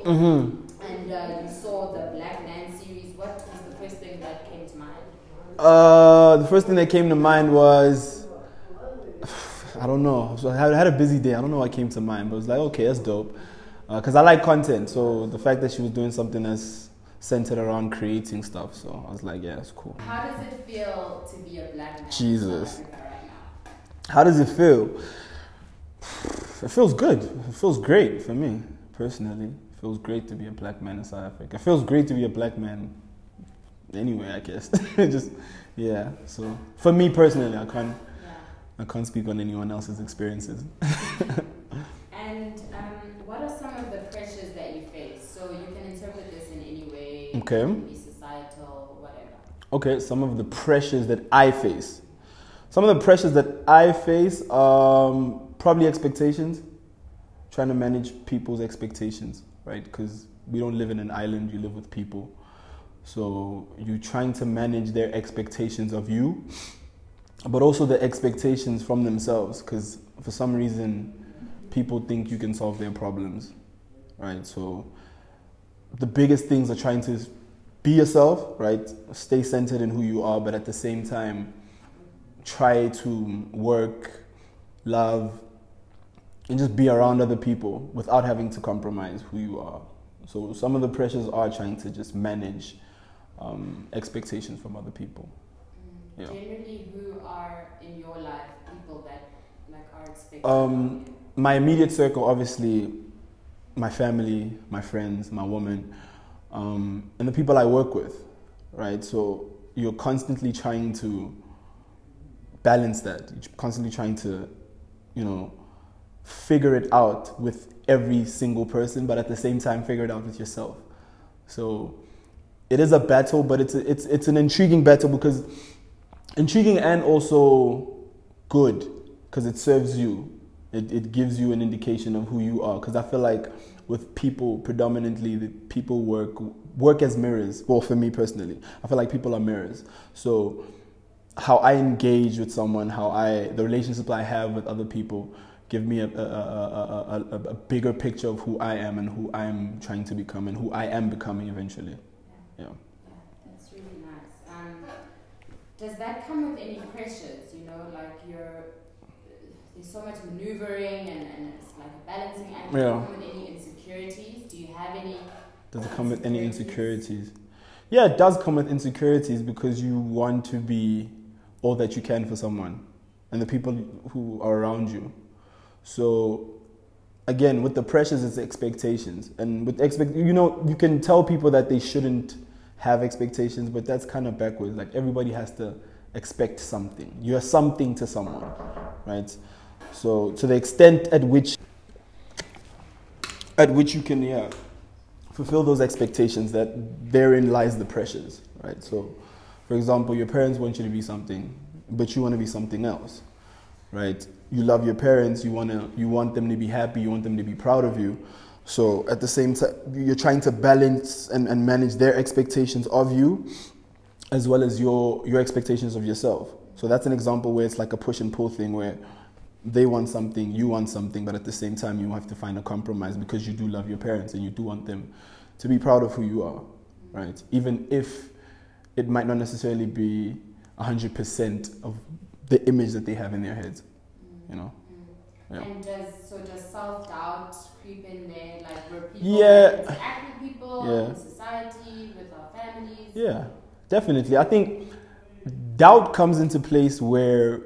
and you saw the Black Man series, what was the first thing that came to mind? The first thing that came to mind was, I don't know. So I had a busy day. I don't know what came to mind, but it was like, okay, that's dope. Because I like content, so the fact that she was doing something that's centered around creating stuff, so I was like, yeah, that's cool. How does it feel to be a Black man Jesus. in South Africa right now? How does it feel? It feels good. It feels great for me, personally. It feels great to be a Black man in South Africa. It feels great to be a Black man anyway, I guess. Just, yeah. So for me personally, I can't speak on anyone else's experiences. And what are some of the pressures that you face? So you can interpret this in any way. Okay. It can be societal, whatever. Okay, some of the pressures that I face. Some of the pressures that I face, probably expectations. Trying to manage people's expectations, right? Because we don't live in an island, you live with people. So you're trying to manage their expectations of you, but also the expectations from themselves, because for some reason, people think you can solve their problems, right? So the biggest things are trying to be yourself, right? Stay centered in who you are, but at the same time, try to work, love, and just be around other people without having to compromise who you are. So some of the pressures are trying to just manage expectations from other people. Yeah. Generally, who are in your life people that like are expected? My immediate circle, obviously, my family, my friends, my woman, and the people I work with, right? So you're constantly trying to balance that. You're constantly trying to, figure it out with every single person, but at the same time, figure it out with yourself. So it is a battle, but it's an intriguing battle, because intriguing and also good, because it serves you. It gives you an indication of who you are, because I feel like with people, predominantly, the people work as mirrors. Well, for me personally, I feel like people are mirrors. So how I engage with someone, the relationship I have with other people, give me a bigger picture of who I am and who I'm trying to become and who I am becoming eventually. Yeah. That's really nice. Does that come with any pressures? Like there's so much maneuvering and it's like a balancing act. Yeah. Does it come with any insecurities? Do you have any? Does it come with any insecurities? Yeah, it does come with insecurities, because you want to be all that you can for someone and the people who are around you. So again, with the pressures, it's expectations. And with you can tell people that they shouldn't have expectations, but that's kind of backwards. Like, everybody has to expect something. You're something to someone, right? So to the extent at which you can, fulfill those expectations, that therein lies the pressures, right? So, for example, your parents want you to be something, but you want to be something else, right? You love your parents, you want them to be happy, you want them to be proud of you. So at the same time, you're trying to balance and manage their expectations of you, as well as your expectations of yourself. So that's an example where it's like a push and pull thing, where they want something, you want something, but at the same time you have to find a compromise, because you do love your parents and you do want them to be proud of who you are, right? Even if it might not necessarily be 100% of the image that they have in their heads, Yeah. And does self-doubt creep in there? Like, were people interact with people in society, with our families? Yeah, definitely. I think doubt comes into place where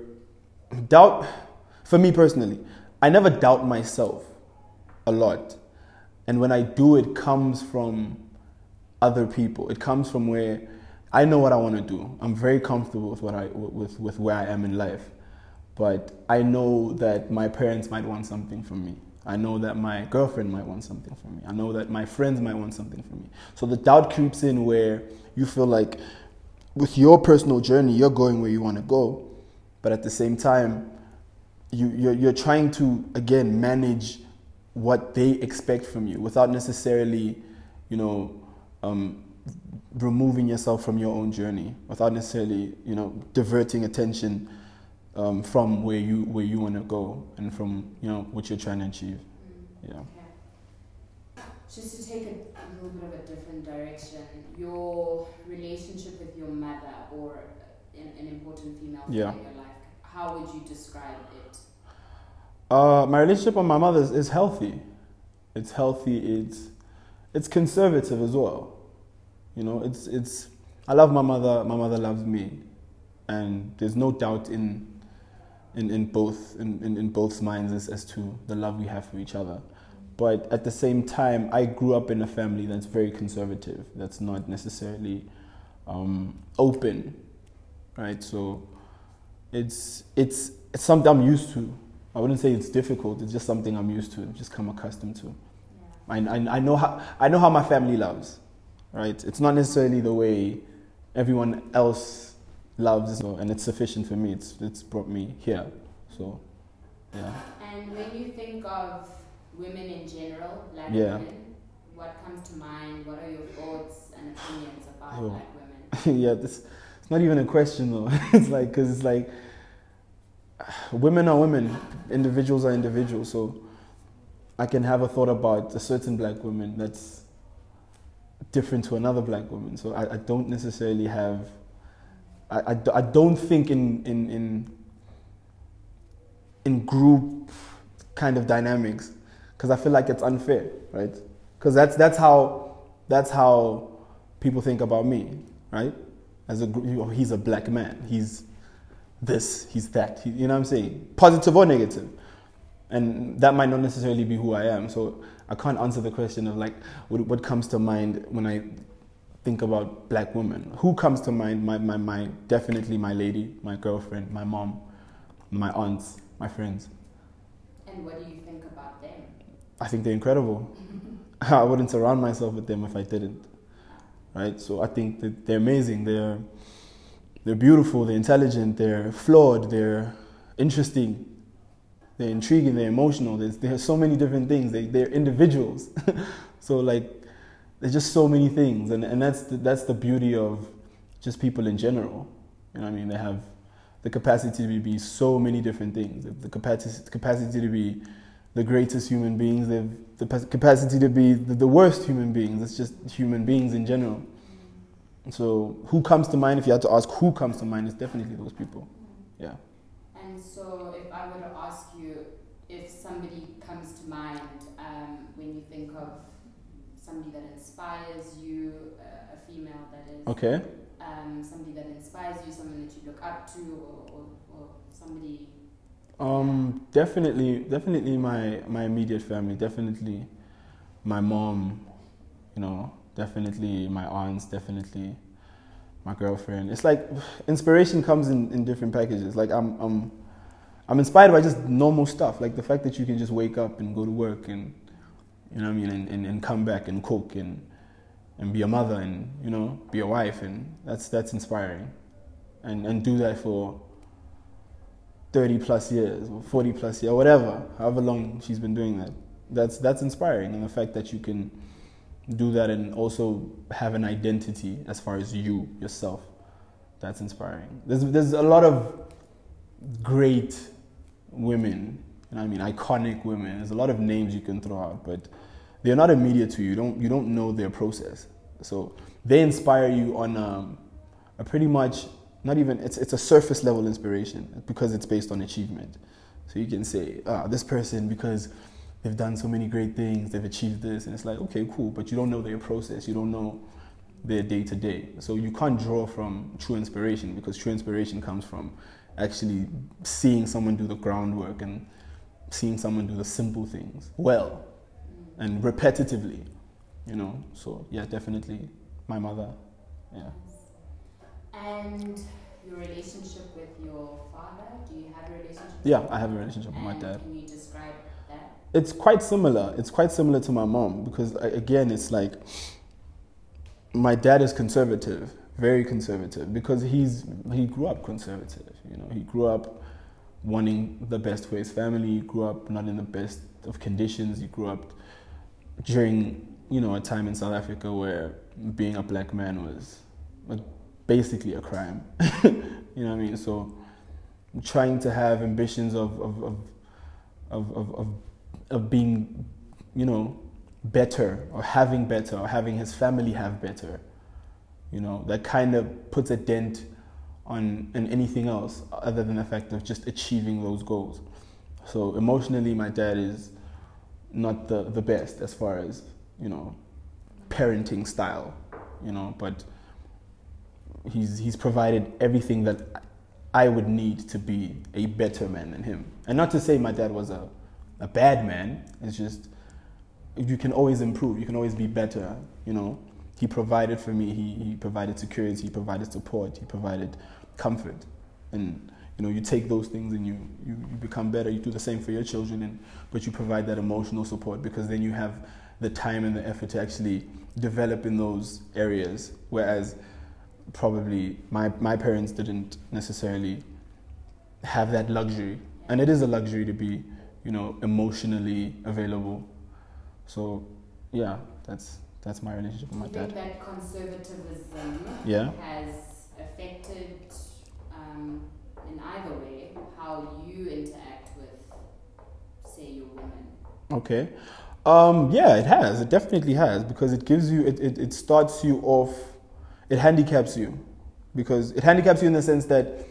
doubt, for me personally, I never doubt myself a lot. And when I do, it comes from other people. It comes from where I know what I want to do. I'm very comfortable with where I am in life. But I know that my parents might want something from me. I know that my girlfriend might want something from me. I know that my friends might want something from me. So the doubt creeps in where you feel like with your personal journey, you're going where you want to go. But at the same time, you're trying to, again, manage what they expect from you without necessarily, removing yourself from your own journey, without necessarily, diverting attention from where you want to go and from what you're trying to achieve. Yeah. just to take a little bit of a different direction, your relationship with your mother, or an important female figure in your life, how would you describe it? My relationship with my mother is healthy. It's healthy. It's conservative as well. You know, it's. I love my mother. My mother loves me, and there's no doubt in both minds as to the love we have for each other. But at the same time, I grew up in a family that's very conservative. That's not necessarily open, right? So it's something I'm used to. I wouldn't say it's difficult. It's just something I'm used to. I've just come accustomed to. Yeah. I know how my family loves, right? It's not necessarily the way everyone else loves, and it's sufficient for me. It's brought me here. So, yeah. And when you think of women in general, black women, what comes to mind? What are your thoughts and opinions about black women? Yeah, it's not even a question though. Because it's like women are women, individuals are individuals. So I can have a thought about a certain black woman that's different to another black woman. So I don't necessarily have. I don't think in group kind of dynamics, because I feel like it's unfair, right? Because that's how people think about me, right? As a group, he's a black man. He's this, he's that. You know what I'm saying? Positive or negative. And that might not necessarily be who I am. So I can't answer the question of like what comes to mind when I think about black women. Who comes to mind? My definitely my lady, my girlfriend, my mom, my aunts, my friends. And what do you think about them? I think they're incredible. I wouldn't surround myself with them if I didn't. Right? So I think that they're amazing. They're beautiful, they're intelligent, they're flawed, they're interesting, they're intriguing, they're emotional. There's so many different things. They're individuals. So like, there's just so many things, and that's the beauty of just people in general. You know what I mean? They have the capacity to be so many different things. The capacity to be the greatest human beings. They have the capacity to be the worst human beings. It's just human beings in general. So who comes to mind? If you had to ask who comes to mind, it's definitely those people. Yeah. And so if I were to ask you if somebody comes to mind when you think of somebody that inspires you, a female that is. Okay. Somebody that inspires you, someone that you look up to, or somebody. Definitely my immediate family. Definitely my mom. You know, definitely my aunts. Definitely my girlfriend. It's like inspiration comes in different packages. Like I'm inspired by just normal stuff, like the fact that you can just wake up and go to work and, you know what I mean, and come back and cook and be a mother and, you know, be a wife, and that's inspiring. And do that for 30 plus years or 40 plus years, whatever, however long she's been doing that. That's inspiring, and the fact that you can do that and also have an identity as far as yourself, that's inspiring. There's a lot of great women, you know what I mean, iconic women. There's a lot of names you can throw out, but they're not immediate to you. You don't know their process. So they inspire you on a pretty much, not even, it's a surface level inspiration because it's based on achievement. So you can say, this person, because they've done so many great things, they've achieved this, and it's like, okay, cool, but you don't know their process. You don't know their day to day. So you can't draw from true inspiration, because true inspiration comes from actually seeing someone do the groundwork and seeing someone do the simple things well and repetitively, you know. So yeah, definitely my mother. Yeah. And your relationship with your father, do you have a relationship? Yeah, I have a relationship with my dad. Can you describe that? It's quite similar. It's quite similar to my mom, because again, it's like my dad is conservative, very conservative, because he grew up conservative. You know, he grew up wanting the best for his family. He grew up not in the best of conditions. He grew up during, you know, a time in South Africa where being a black man was basically a crime. You know what I mean? So trying to have ambitions of being, you know, better or having his family have better, you know, that kind of puts a dent on anything else other than the fact of just achieving those goals. So emotionally, my dad is not the best as far as, you know, parenting style, you know, but he's provided everything that I would need to be a better man than him. And not to say my dad was a bad man, it's just you can always improve, you can always be better, you know. He provided for me, he provided security, he provided support, he provided comfort. And you know, you take those things and you become better. You do the same for your children, but you provide that emotional support, because then you have the time and the effort to actually develop in those areas. Whereas probably my parents didn't necessarily have that luxury. And it is a luxury to be, you know, emotionally available. So yeah, that's my relationship with my dad. Do you think that conservatism has affected in either way how you interact with, say, your women? Okay. Yeah, it has. It definitely has, because it gives you, it starts you off, it handicaps you. Because it handicaps you in the sense that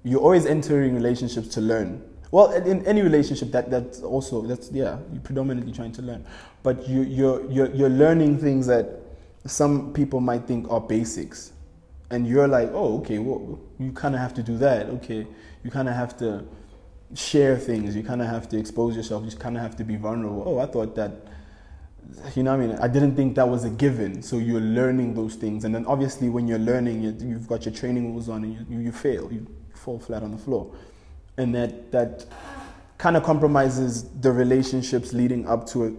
you're always entering relationships to learn. Well, in any relationship, that's you're predominantly trying to learn. But you're learning things that some people might think are basics. And you're like, oh, okay, well, you kind of have to do that. Okay, you kind of have to share things. You kind of have to expose yourself. You kind of have to be vulnerable. Oh, I thought that, you know what I mean? I didn't think that was a given. So you're learning those things. And then obviously when you're learning, you've got your training wheels on and you fail. You fall flat on the floor. And that kind of compromises the relationships leading up to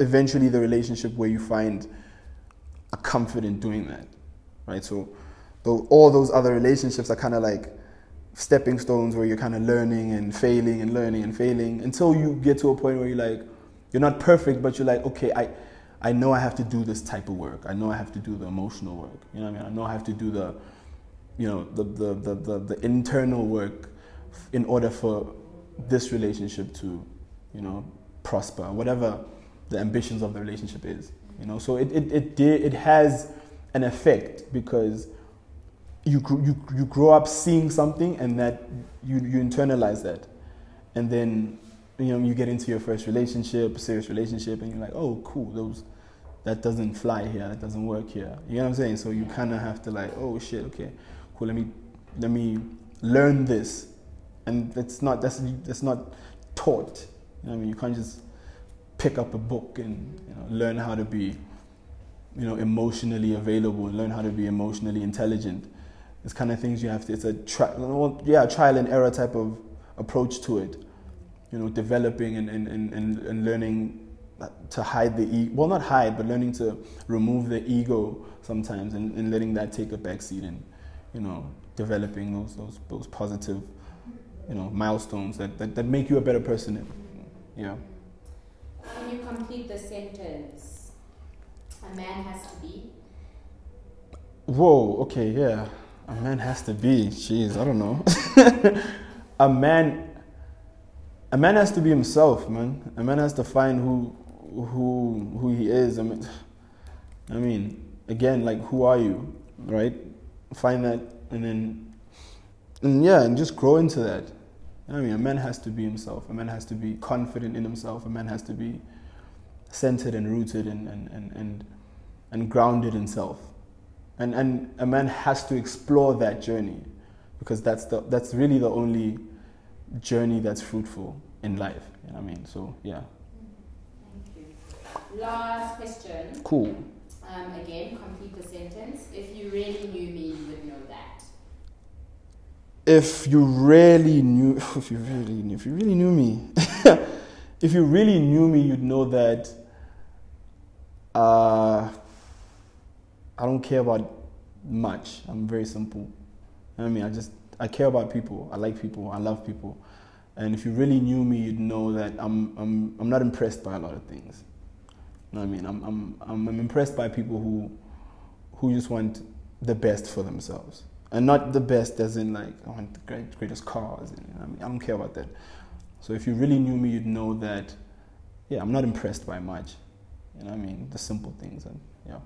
eventually the relationship where you find a comfort in doing that, right? So all those other relationships are kind of like stepping stones where you're kind of learning and failing and learning and failing until you get to a point where you're not perfect, but you're like, okay, I know I have to do this type of work. I know I have to do the emotional work. You know what I mean? I know I have to do the, you know, the internal work in order for this relationship to, you know, prosper, whatever the ambitions of the relationship is. You know, so it has an effect, because you grow up seeing something and that you internalize that, and then, you know, you get into your first relationship, serious relationship, and you're like, oh, cool, that doesn't fly here, that doesn't work here. You know what I'm saying? So you kind of have to like, oh shit, okay, cool, let me learn this, and that's not taught. You know what I mean? You can't just pick up a book and, you know, learn how to be, you know, emotionally available, learn how to be emotionally intelligent. It's kind of things you have to, it's a trial and error type of approach to it. You know, developing and learning to hide the ego. Well, not hide, but learning to remove the ego sometimes, and letting that take a backseat, and, you know, developing those positive, you know, milestones that make you a better person. Yeah. Can you complete the sentence? A man has to be? Whoa, okay, yeah. A man has to be. Jeez, I don't know. A man has to be himself, man. A man has to find who he is. I mean, again, like, who are you, right? Find that, and just grow into that. I mean, a man has to be himself. A man has to be confident in himself. A man has to be centered and rooted and grounded in self. And a man has to explore that journey, because that's really the only journey that's fruitful in life. You know what I mean? So, yeah. Thank you. Last question. Cool. Again, complete the sentence. If you really knew me, you would know that. If you really knew me, if you really knew me, you'd know that I don't care about much. I'm very simple. I mean, I care about people. I like people. I love people. And if you really knew me, you'd know that I'm not impressed by a lot of things. You know what I mean? I'm impressed by people who just want the best for themselves. And not the best as in like, I want the greatest cars. You know what I mean? I don't care about that. So if you really knew me, you'd know that, yeah, I'm not impressed by much. You know what I mean? The simple things, and yeah.